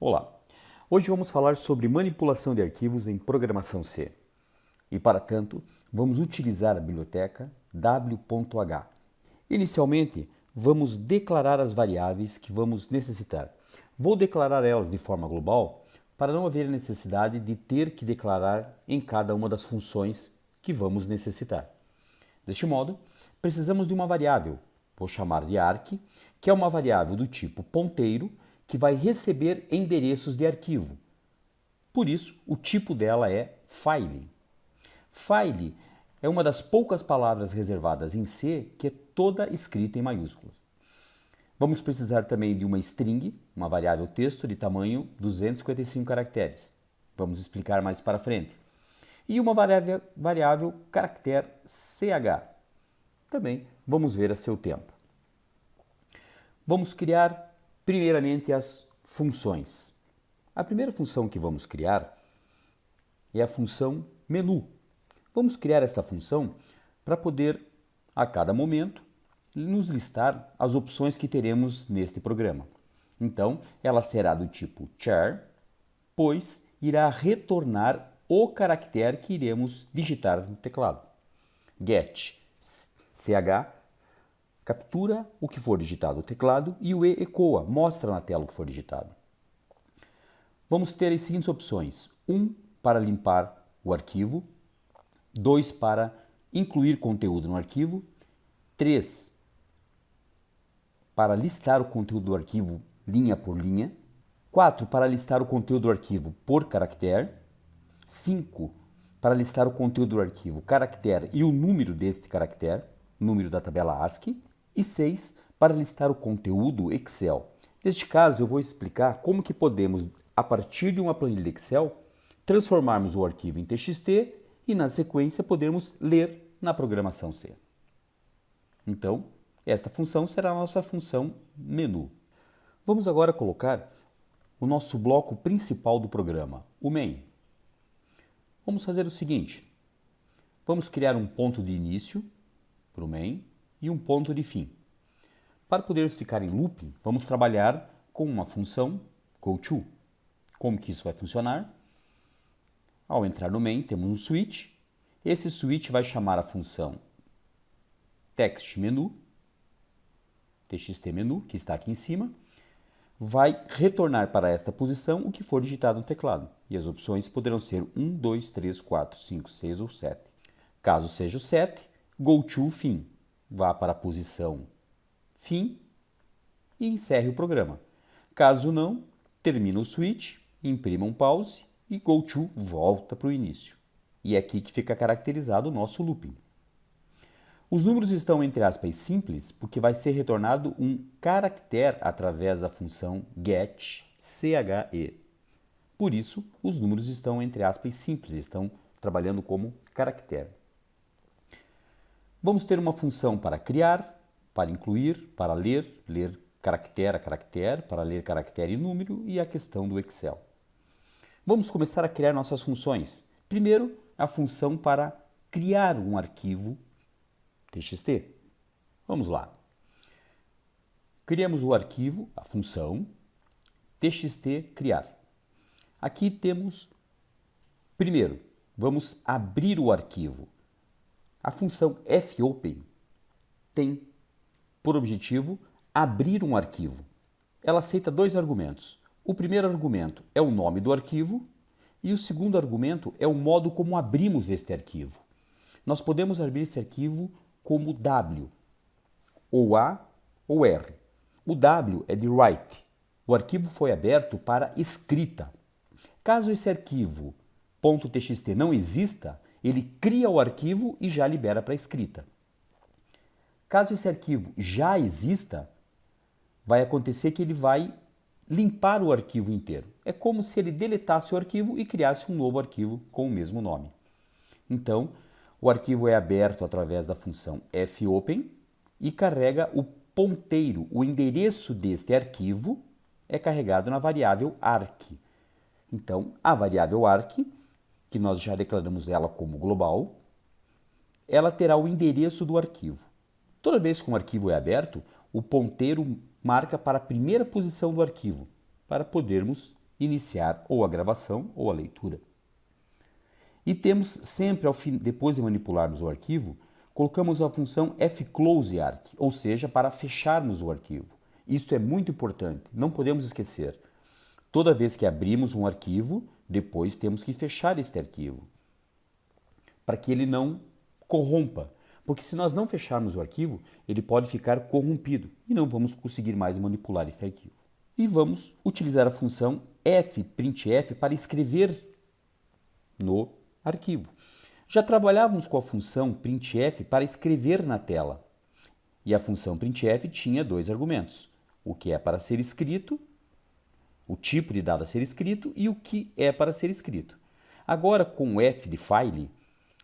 Olá! Hoje vamos falar sobre manipulação de arquivos em programação C. E para tanto, vamos utilizar a biblioteca w.h. Inicialmente, vamos declarar as variáveis que vamos necessitar. Vou declarar elas de forma global para não haver necessidade de ter que declarar em cada uma das funções que vamos necessitar. Deste modo, precisamos de uma variável, vou chamar de arq, que é uma variável do tipo ponteiro, que vai receber endereços de arquivo. Por isso, o tipo dela é file. File é uma das poucas palavras reservadas em C que é toda escrita em maiúsculas. Vamos precisar também de uma string, uma variável texto de tamanho 255 caracteres. Vamos explicar mais para frente. E uma variável caractere ch. Também vamos ver a seu tempo. Vamos criar primeiramente as funções. A primeira função que vamos criar é a função menu. Vamos criar esta função para poder, a cada momento, nos listar as opções que teremos neste programa. Então, ela será do tipo char, pois irá retornar o caractere que iremos digitar no teclado. Get, ch, captura o que for digitado no teclado e o e ecoa, mostra na tela o que for digitado. Vamos ter as seguintes opções: 1 para limpar o arquivo, 2 para incluir conteúdo no arquivo, 3 para listar o conteúdo do arquivo linha por linha, 4 para listar o conteúdo do arquivo por caractere, 5 para listar o conteúdo do arquivo caractere e o número deste caractere, número da tabela ASCII, e 6 para listar o conteúdo Excel. Neste caso, eu vou explicar como que podemos, a partir de uma planilha Excel, transformarmos o arquivo em TXT e, na sequência, podermos ler na programação C. Então, esta função será a nossa função menu. Vamos agora colocar o nosso bloco principal do programa, o main. Vamos fazer o seguinte: vamos criar um ponto de início para o main e um ponto de fim. Para poder ficar em looping, vamos trabalhar com uma função goTo. Como que isso vai funcionar? Ao entrar no main, temos um switch. Esse switch vai chamar a função textMenu, txtMenu, que está aqui em cima, vai retornar para esta posição o que for digitado no teclado. E as opções poderão ser 1, 2, 3, 4, 5, 6 ou 7. Caso seja o 7, goTo fim. Vá para a posição fim e encerre o programa. Caso não, termina o switch, imprima um pause e goTo volta para o início. E é aqui que fica caracterizado o nosso looping. Os números estão entre aspas simples porque vai ser retornado um caractere através da função getChe. Por isso, os números estão entre aspas simples, estão trabalhando como caractere. Vamos ter uma função para criar, para incluir, para ler, ler caractere a caractere, para ler caractere e número e a questão do Excel. Vamos começar a criar nossas funções. Primeiro, a função para criar um arquivo TXT. Vamos lá. Criamos o arquivo, a função txt criar. Aqui temos, primeiro, vamos abrir o arquivo. A função fopen tem por objetivo abrir um arquivo. Ela aceita dois argumentos. O primeiro argumento é o nome do arquivo e o segundo argumento é o modo como abrimos este arquivo. Nós podemos abrir esse arquivo como W, ou A ou R. O W é de write. O arquivo foi aberto para escrita. Caso esse arquivo .txt não exista, ele cria o arquivo e já libera para escrita. Caso esse arquivo já exista, vai acontecer que ele vai limpar o arquivo inteiro. É como se ele deletasse o arquivo e criasse um novo arquivo com o mesmo nome. Então, o arquivo é aberto através da função fopen e carrega o ponteiro, o endereço deste arquivo é carregado na variável arq. Então, a variável arq, que nós já declaramos ela como global, ela terá o endereço do arquivo. Toda vez que um arquivo é aberto, o ponteiro marca para a primeira posição do arquivo, para podermos iniciar ou a gravação ou a leitura. E temos sempre, depois de manipularmos o arquivo, colocamos a função fcloseArch, ou seja, para fecharmos o arquivo. Isso é muito importante, não podemos esquecer. Toda vez que abrimos um arquivo, depois temos que fechar este arquivo, para que ele não corrompa. Porque se nós não fecharmos o arquivo, ele pode ficar corrompido e não vamos conseguir mais manipular este arquivo. E vamos utilizar a função fprintf para escrever no arquivo. Já trabalhávamos com a função printf para escrever na tela. E a função printf tinha dois argumentos: o que é para ser escrito, o tipo de dado a ser escrito e o que é para ser escrito. Agora, com o f de file,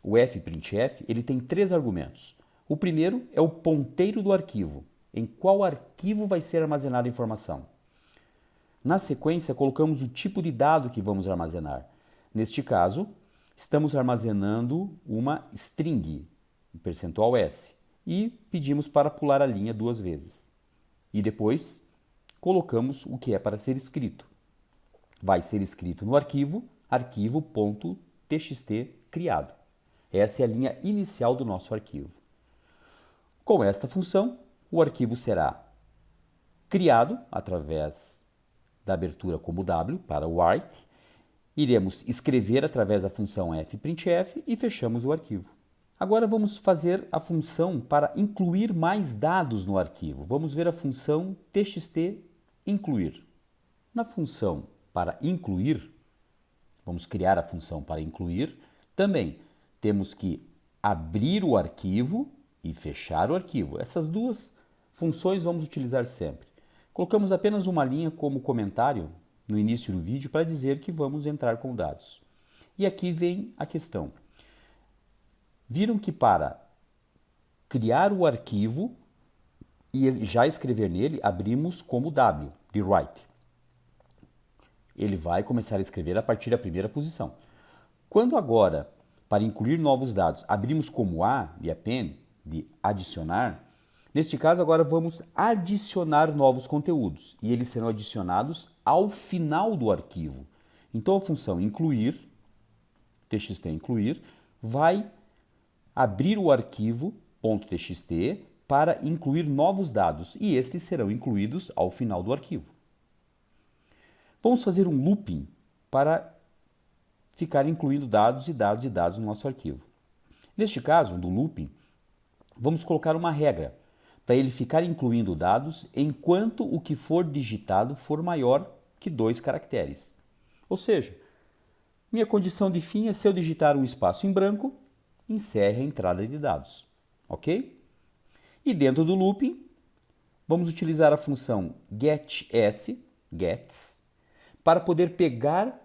o fprintf, ele tem três argumentos. O primeiro é o ponteiro do arquivo, em qual arquivo vai ser armazenada a informação. Na sequência, colocamos o tipo de dado que vamos armazenar. Neste caso, estamos armazenando uma string, %s, e pedimos para pular a linha 2 vezes. E depois, colocamos o que é para ser escrito. Vai ser escrito no arquivo, arquivo.txt criado. Essa é a linha inicial do nosso arquivo. Com esta função, o arquivo será criado através da abertura como W para o write, iremos escrever através da função fprintf e fechamos o arquivo. Agora vamos fazer a função para incluir mais dados no arquivo. Vamos ver a função txt incluir. Na função para incluir, vamos criar a função para incluir, também temos que abrir o arquivo e fechar o arquivo. Essas duas funções vamos utilizar sempre. Colocamos apenas uma linha como comentário no início do vídeo para dizer que vamos entrar com dados. E aqui vem a questão. Viram que para criar o arquivo e já escrever nele, abrimos como W, de write. Ele vai começar a escrever a partir da primeira posição. Quando agora, para incluir novos dados, abrimos como A, de append, de adicionar, neste caso agora vamos adicionar novos conteúdos e eles serão adicionados ao final do arquivo. Então a função incluir, txt incluir, vai abrir o arquivo .txt para incluir novos dados e estes serão incluídos ao final do arquivo. Vamos fazer um looping para ficar incluindo dados e dados e dados no nosso arquivo. Neste caso, do looping, vamos colocar uma regra para ele ficar incluindo dados enquanto o que for digitado for maior que 2 caracteres. Ou seja, minha condição de fim é se eu digitar um espaço em branco, encerre a entrada de dados. Ok? E dentro do looping, vamos utilizar a função gets, para poder pegar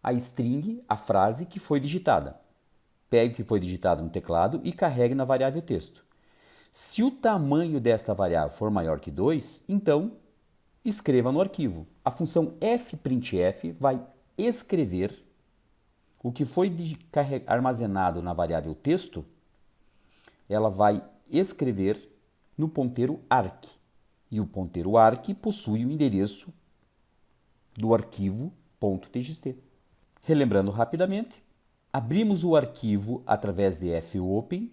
a string, a frase que foi digitada. Pegue o que foi digitado no teclado e carregue na variável texto. Se o tamanho desta variável for maior que 2, então escreva no arquivo. A função fprintf vai escrever o que foi armazenado na variável texto, ela vai escrever no ponteiro arc. E o ponteiro arc possui o endereço do arquivo .txt. Relembrando rapidamente, abrimos o arquivo através de fopen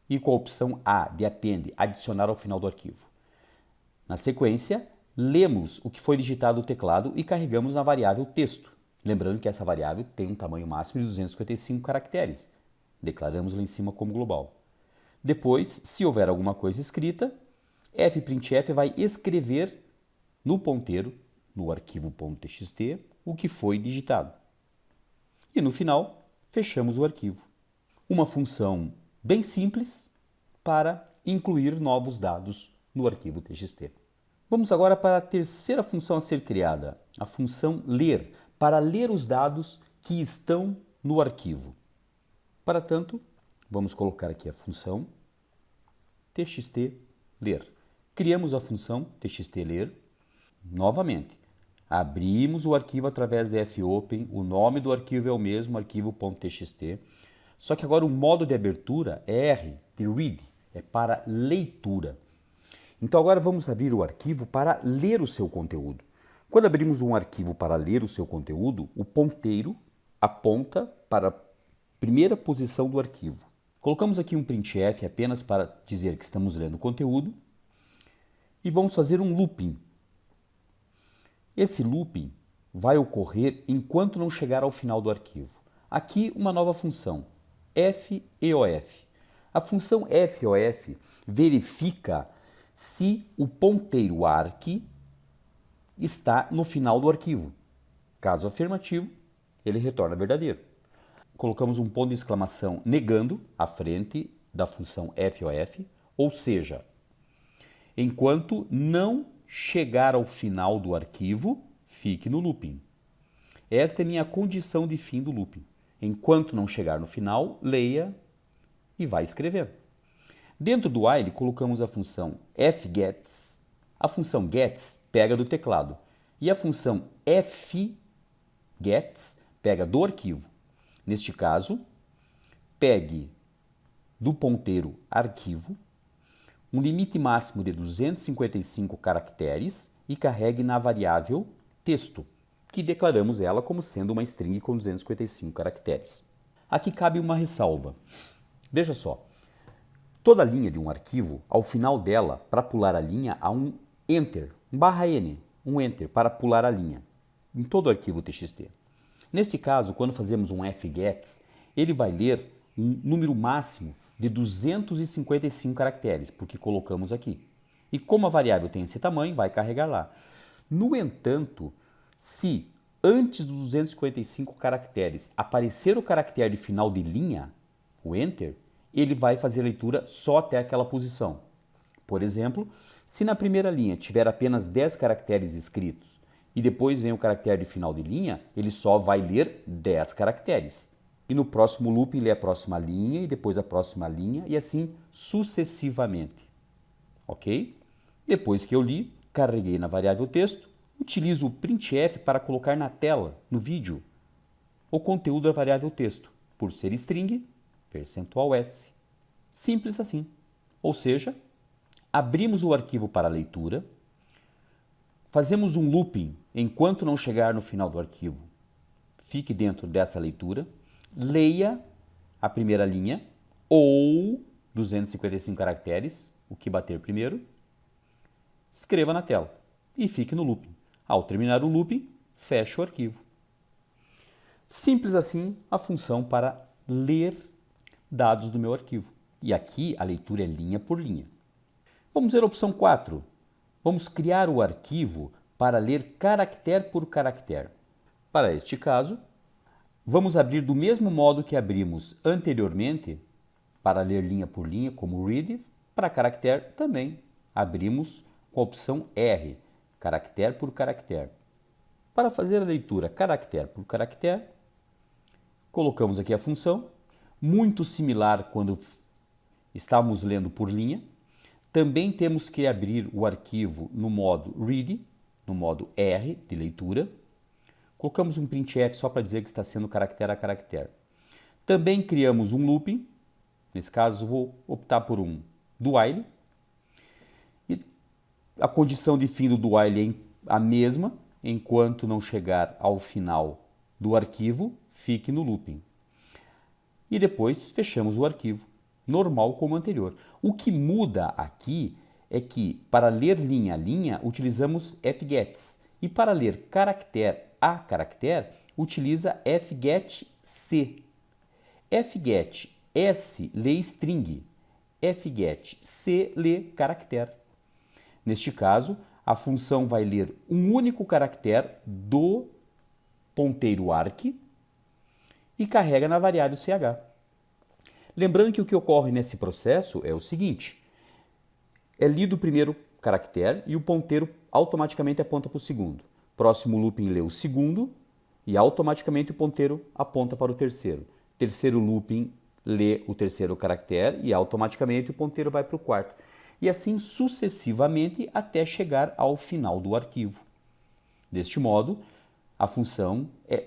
e com a opção A de append, adicionar ao final do arquivo. Na sequência, lemos o que foi digitado no teclado e carregamos na variável texto. Lembrando que essa variável tem um tamanho máximo de 255 caracteres. Declaramos lá em cima como global. Depois, se houver alguma coisa escrita, fprintf vai escrever no ponteiro, no arquivo .txt, o que foi digitado. E no final, fechamos o arquivo. Uma função bem simples para incluir novos dados no arquivo txt. Vamos agora para a terceira função a ser criada, a função ler, para ler os dados que estão no arquivo. Para tanto, vamos colocar aqui a função txt ler. Criamos a função txt ler. Novamente, abrimos o arquivo através de fopen, o nome do arquivo é o mesmo, arquivo.txt, só que agora o modo de abertura é R, de read, é para leitura. Então agora vamos abrir o arquivo para ler o seu conteúdo. Quando abrimos um arquivo para ler o seu conteúdo, o ponteiro aponta para a primeira posição do arquivo. Colocamos aqui um printf apenas para dizer que estamos lendo o conteúdo e vamos fazer um looping. Esse looping vai ocorrer enquanto não chegar ao final do arquivo. Aqui uma nova função, FEOF. A função FEOF verifica se o ponteiro arq está no final do arquivo. Caso afirmativo, ele retorna verdadeiro. Colocamos um ponto de exclamação negando à frente da função FEOF, ou seja, enquanto não chegar ao final do arquivo, fique no looping. Esta é minha condição de fim do looping. Enquanto não chegar no final, leia e vai escrevendo. Dentro do while, colocamos a função fgets. A função gets pega do teclado e a função fgets pega do arquivo. Neste caso, pegue do ponteiro arquivo um limite máximo de 255 caracteres e carregue na variável texto, que declaramos ela como sendo uma string com 255 caracteres. Aqui cabe uma ressalva. Veja só, toda linha de um arquivo, ao final dela, para pular a linha, há um enter, um /n, um enter para pular a linha, em todo arquivo TXT. Nesse caso, quando fazemos um fgets, ele vai ler um número máximo de 255 caracteres, porque colocamos aqui. E como a variável tem esse tamanho, vai carregar lá. No entanto, se antes dos 255 caracteres aparecer o caractere de final de linha, o enter, ele vai fazer a leitura só até aquela posição. Por exemplo, se na primeira linha tiver apenas 10 caracteres escritos e depois vem o caractere de final de linha, ele só vai ler 10 caracteres. E no próximo looping lê a próxima linha e depois a próxima linha e assim sucessivamente. Ok? Depois que eu li, carreguei na variável texto, utilizo o printf para colocar na tela, no vídeo, o conteúdo da variável texto, por ser string, %s. Simples assim. Ou seja, abrimos o arquivo para leitura, fazemos um looping enquanto não chegar no final do arquivo. Fique dentro dessa leitura, leia a primeira linha ou 255 caracteres, o que bater primeiro, escreva na tela e fique no looping. Ao terminar o looping, feche o arquivo. Simples assim a função para ler dados do meu arquivo. E aqui a leitura é linha por linha. Vamos ver a opção 4. Vamos criar o arquivo para ler caractere por caractere. Para este caso, vamos abrir do mesmo modo que abrimos anteriormente, para ler linha por linha, como read. Para caractere também abrimos com a opção R, caractere por caractere. Para fazer a leitura caractere por caractere, colocamos aqui a função, muito similar quando estávamos lendo por linha. Também temos que abrir o arquivo no modo read, no modo R de leitura. Colocamos um printf só para dizer que está sendo caractere a caractere. Também criamos um looping, nesse caso vou optar por um do while. E a condição de fim do while é a mesma, enquanto não chegar ao final do arquivo, fique no looping. E depois fechamos o arquivo, normal como anterior. O que muda aqui é que para ler linha a linha utilizamos fgets e para ler caractere a caractere utiliza fgetc. Fget S lê string, fget C lê caractere. Neste caso, a função vai ler um único caractere do ponteiro arq e carrega na variável ch. Lembrando que o que ocorre nesse processo é o seguinte: é lido o primeiro caractere e o ponteiro automaticamente aponta para o segundo. Próximo looping lê o segundo e automaticamente o ponteiro aponta para o terceiro. Terceiro looping lê o terceiro caractere e automaticamente o ponteiro vai para o quarto. E assim sucessivamente até chegar ao final do arquivo. Deste modo,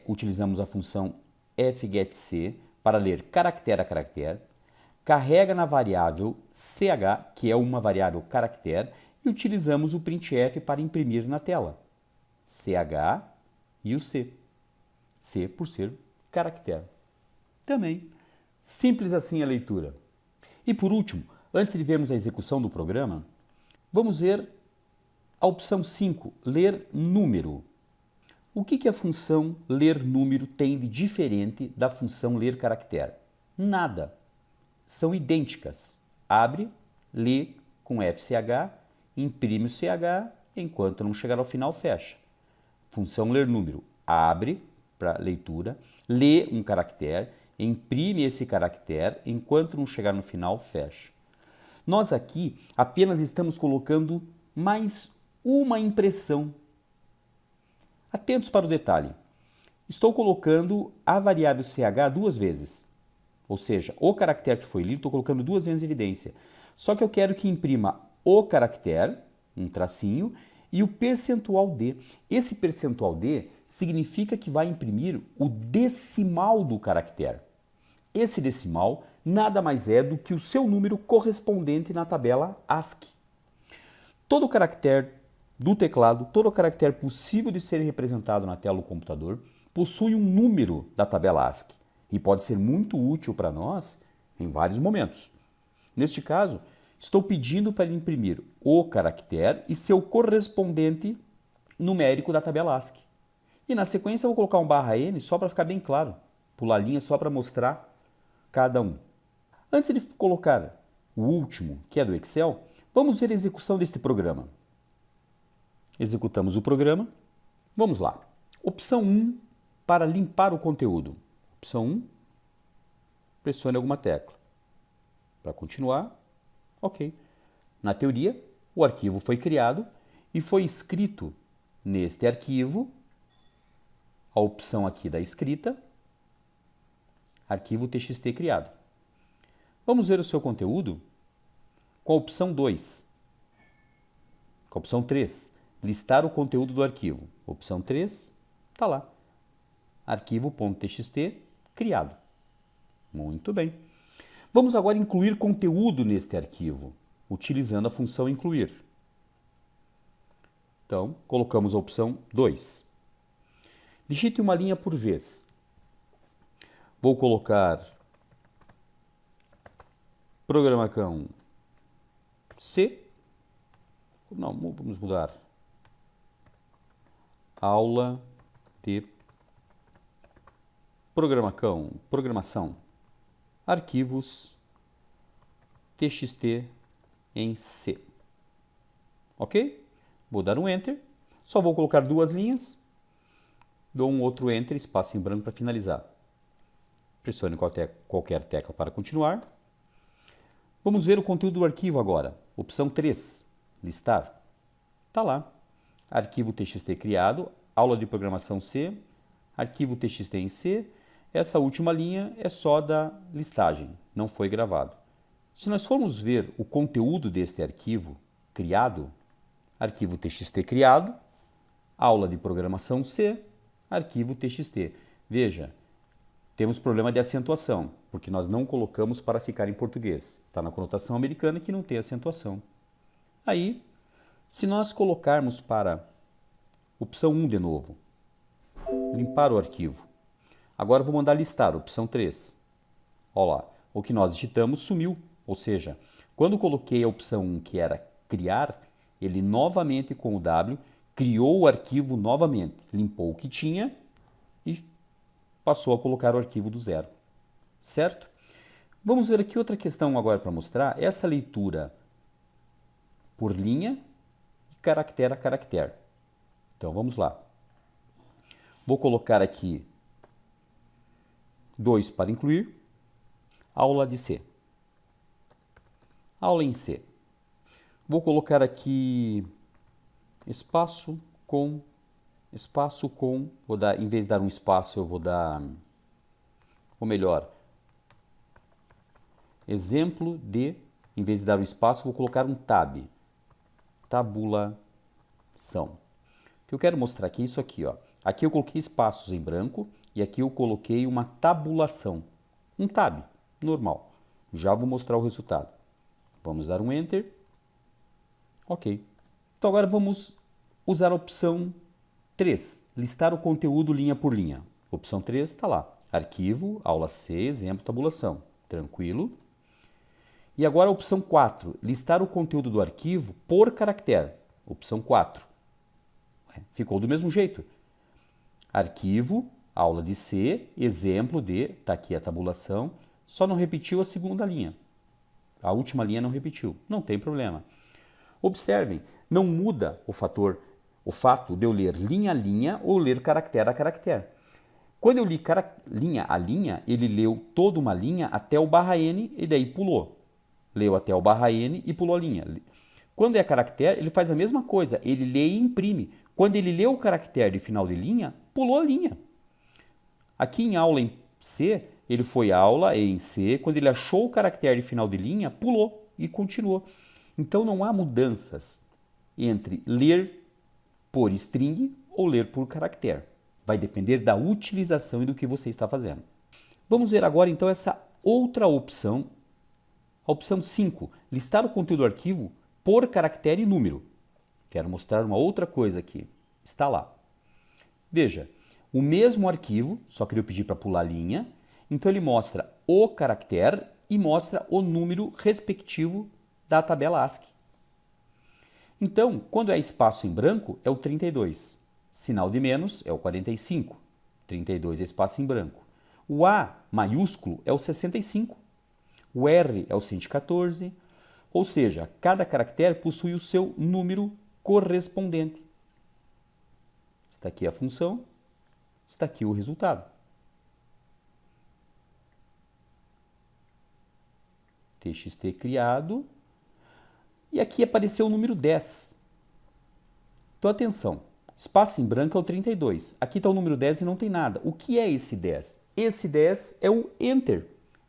utilizamos a função fgetc para ler caractere a caractere, carrega na variável ch, que é uma variável caractere, e utilizamos o printf para imprimir na tela. CH e o C. C por ser caractere. Também. Simples assim a leitura. E por último, antes de vermos a execução do programa, vamos ver a opção 5, ler número. O que a função ler número tem de diferente da função ler caractere? Nada. São idênticas. Abre, lê com FCH, imprime o CH, enquanto não chegar ao final, fecha. Função ler número abre para leitura, lê um caractere, imprime esse caractere, enquanto não chegar no final, fecha. Nós aqui apenas estamos colocando mais uma impressão. Atentos para o detalhe. Estou colocando a variável CH duas vezes. Ou seja, o caractere que foi lido, estou colocando duas vezes em evidência. Só que eu quero que imprima o caractere, um tracinho, e o percentual D. Esse percentual D significa que vai imprimir o decimal do caractere. Esse decimal nada mais é do que o seu número correspondente na tabela ASCII. Todo caractere do teclado, todo caractere possível de ser representado na tela do computador, possui um número da tabela ASCII e pode ser muito útil para nós em vários momentos. Neste caso, estou pedindo para ele imprimir o caractere e seu correspondente numérico da tabela ASCII. E na sequência eu vou colocar um /n só para ficar bem claro, pular linha só para mostrar cada um. Antes de colocar o último, que é do Excel, vamos ver a execução deste programa. Executamos o programa. Vamos lá. Opção 1 para limpar o conteúdo. Opção 1, pressione alguma tecla. Para continuar, ok. Na teoria, o arquivo foi criado e foi escrito neste arquivo a opção aqui da escrita, arquivo TXT criado. Vamos ver o seu conteúdo com a opção 2. Com a opção 3, listar o conteúdo do arquivo. Opção 3, está lá. Arquivo.txt criado. Muito bem. Vamos agora incluir conteúdo neste arquivo, utilizando a função incluir. Então, colocamos a opção 2. Digite uma linha por vez. Vou colocar programação C. Não, vamos mudar. Aula de programação, arquivos TXT em C. Ok? Vou dar um Enter. Só vou colocar duas linhas. Dou um outro Enter, espaço em branco para finalizar. Pressione qualquer tecla para continuar. Vamos ver o conteúdo do arquivo agora. Opção 3, listar. Está lá. Arquivo TXT criado, aula de programação C, arquivo TXT em C. Essa última linha é só da listagem, não foi gravado. Se nós formos ver o conteúdo deste arquivo criado, arquivo TXT criado, aula de programação C, arquivo TXT. Veja, temos problema de acentuação, porque nós não colocamos para ficar em português. Está na conotação americana que não tem acentuação. Aí, se nós colocarmos para opção 1 de novo, limpar o arquivo. Agora vou mandar listar, opção 3. Olha lá, o que nós digitamos sumiu. Ou seja, quando coloquei a opção 1, que era criar, ele novamente com o W criou o arquivo novamente, limpou o que tinha e passou a colocar o arquivo do zero. Certo? Vamos ver aqui outra questão agora para mostrar, essa leitura por linha e caractere a caractere. Então vamos lá. Vou colocar aqui 2 para incluir, aula de C. Aula em C. Vou colocar aqui espaço com, vou dar, em vez de dar um espaço, eu vou dar, ou melhor, exemplo de, em vez de dar um espaço, vou colocar um tab, tabulação. O que eu quero mostrar aqui é isso aqui, ó. Aqui eu coloquei espaços em branco e aqui eu coloquei uma tabulação, um tab, normal. Já vou mostrar o resultado. Vamos dar um Enter. Ok. Então agora vamos usar a opção 3. Listar o conteúdo linha por linha. Opção 3 está lá. Arquivo, aula C, exemplo, tabulação. Tranquilo. E agora a opção 4. Listar o conteúdo do arquivo por caractere. Opção 4. Ficou do mesmo jeito. Arquivo, aula de C, exemplo de, está aqui a tabulação, só não repetiu a segunda linha. A última linha não repetiu. Não tem problema. Observem, não muda o fato de eu ler linha a linha ou ler caractere a caractere. Quando eu li linha a linha, ele leu toda uma linha até o barra N e daí pulou. Leu até o barra N e pulou a linha. Quando é caractere, ele faz a mesma coisa. Ele lê e imprime. Quando ele leu o caractere de final de linha, pulou a linha. Aqui em aula em C, ele foi aula em C. Quando ele achou o caractere de final de linha, pulou e continuou. Então não há mudanças entre ler por string ou ler por caractere. Vai depender da utilização e do que você está fazendo. Vamos ver agora então essa outra opção. A opção 5, listar o conteúdo do arquivo por caractere e número. Quero mostrar uma outra coisa aqui. Está lá. Veja, o mesmo arquivo, só que eu pedi para pular a linha, então ele mostra o caractere e mostra o número respectivo da tabela ASCII. Então, quando é espaço em branco, é o 32. Sinal de menos é o 45. 32 é espaço em branco. O A maiúsculo é o 65. O R é o 114. Ou seja, cada caractere possui o seu número correspondente. Está aqui a função, está aqui o resultado. TXT criado. E aqui apareceu o número 10. Então, atenção. Espaço em branco é o 32. Aqui está o número 10 e não tem nada. O que é esse 10? Esse 10 é o Enter.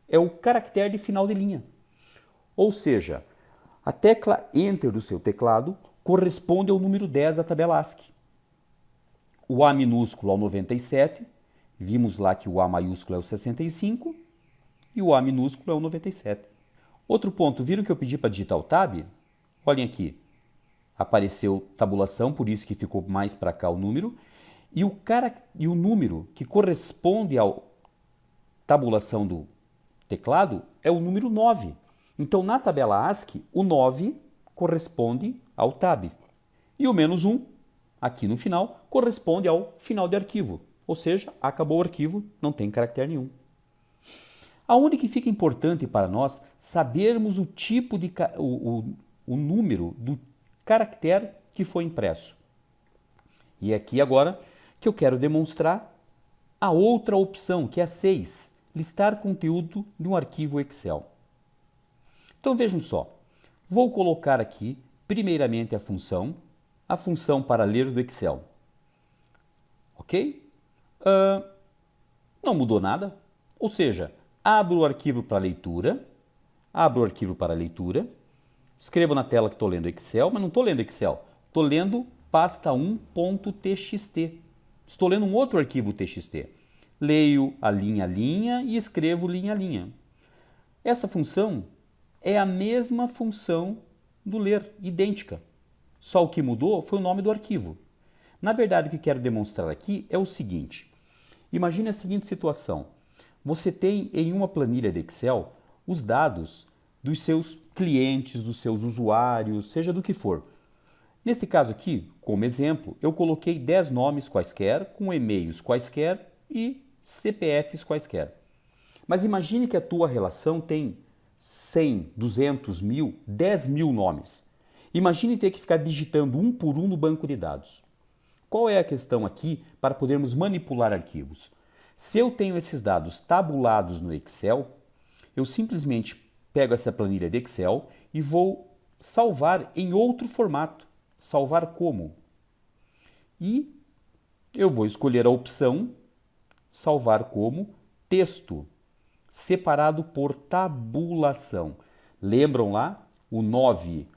É o caractere de final de linha. Ou seja, a tecla Enter do seu teclado corresponde ao número 10 da tabela ASCII. O A minúsculo ao 97. Vimos lá que o A maiúsculo é o 65 e o A minúsculo é o 97. Outro ponto, viram que eu pedi para digitar o Tab? Olhem aqui, apareceu tabulação, por isso que ficou mais para cá o número, e o número que corresponde à tabulação do teclado é o número 9. Então, na tabela ASCII, o 9 corresponde ao Tab. E o menos 1, aqui no final, corresponde ao final de arquivo. Ou seja, acabou o arquivo, não tem caractere nenhum. Aonde que fica importante para nós sabermos o tipo de o número do caractere que foi impresso. E é aqui agora que eu quero demonstrar a outra opção, que é a 6, listar conteúdo de um arquivo Excel. Então vejam só, vou colocar aqui primeiramente a função para ler do Excel. Ok? Não mudou nada, ou seja, abro o arquivo para leitura, escrevo na tela que estou lendo Excel, mas não estou lendo Excel, estou lendo pasta 1.txt. Estou lendo um outro arquivo TXT. Leio a linha e escrevo linha a linha. Essa função é a mesma função do ler, idêntica. Só o que mudou foi o nome do arquivo. Na verdade, o que quero demonstrar aqui é o seguinte. Imagine a seguinte situação. Você tem em uma planilha de Excel os dados dos seus clientes, dos seus usuários, seja do que for. Nesse caso aqui, como exemplo, eu coloquei 10 nomes quaisquer, com e-mails quaisquer e CPFs quaisquer. Mas imagine que a tua relação tem 100, 200, 1000, 10 mil nomes. Imagine ter que ficar digitando um por um no banco de dados. Qual é a questão aqui para podermos manipular arquivos? Se eu tenho esses dados tabulados no Excel, eu simplesmente pego essa planilha de Excel e vou salvar em outro formato. Salvar como? E eu vou escolher a opção salvar como texto, separado por tabulação. Lembram lá? O 9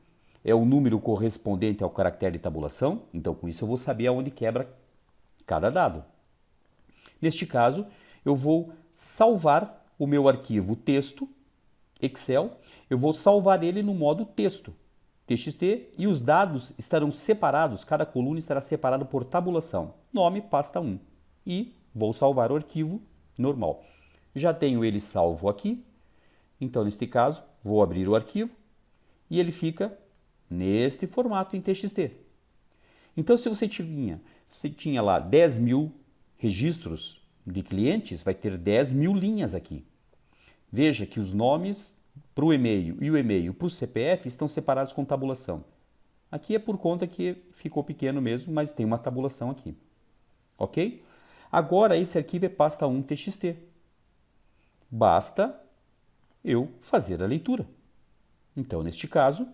é o número correspondente ao caractere de tabulação, então com isso eu vou saber aonde quebra cada dado. Neste caso, eu vou salvar o meu arquivo texto, Excel, eu vou salvar ele no modo texto. TXT e os dados estarão separados, cada coluna estará separada por tabulação. Nome, pasta 1. E vou salvar o arquivo normal. Já tenho ele salvo aqui, então neste caso vou abrir o arquivo e ele fica neste formato em TXT. Então se você tinha lá 10.000 registros de clientes, vai ter 10.000 linhas aqui. Veja que os nomes para o e-mail e o e-mail para o CPF estão separados com tabulação. Aqui é por conta que ficou pequeno mesmo, mas tem uma tabulação aqui. Ok? Agora esse arquivo é pasta 1 TXT. Basta eu fazer a leitura. Então, neste caso,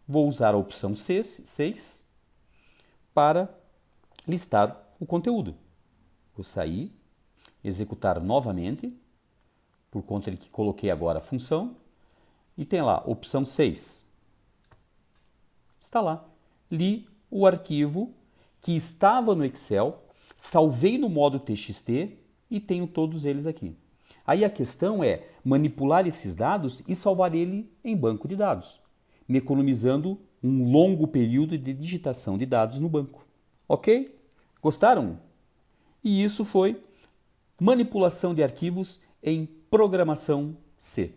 vou usar a opção 6 para listar o conteúdo. Vou sair, executar novamente, por conta de que coloquei agora a função, e tem lá, opção 6. Está lá. Li o arquivo que estava no Excel, salvei no modo TXT e tenho todos eles aqui. Aí a questão é manipular esses dados e salvar ele em banco de dados, me economizando um longo período de digitação de dados no banco. Ok? Gostaram? E isso foi manipulação de arquivos em programação C.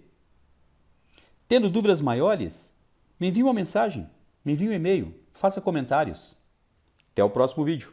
Tendo dúvidas maiores, me envie uma mensagem, me envie um e-mail, faça comentários. Até o próximo vídeo.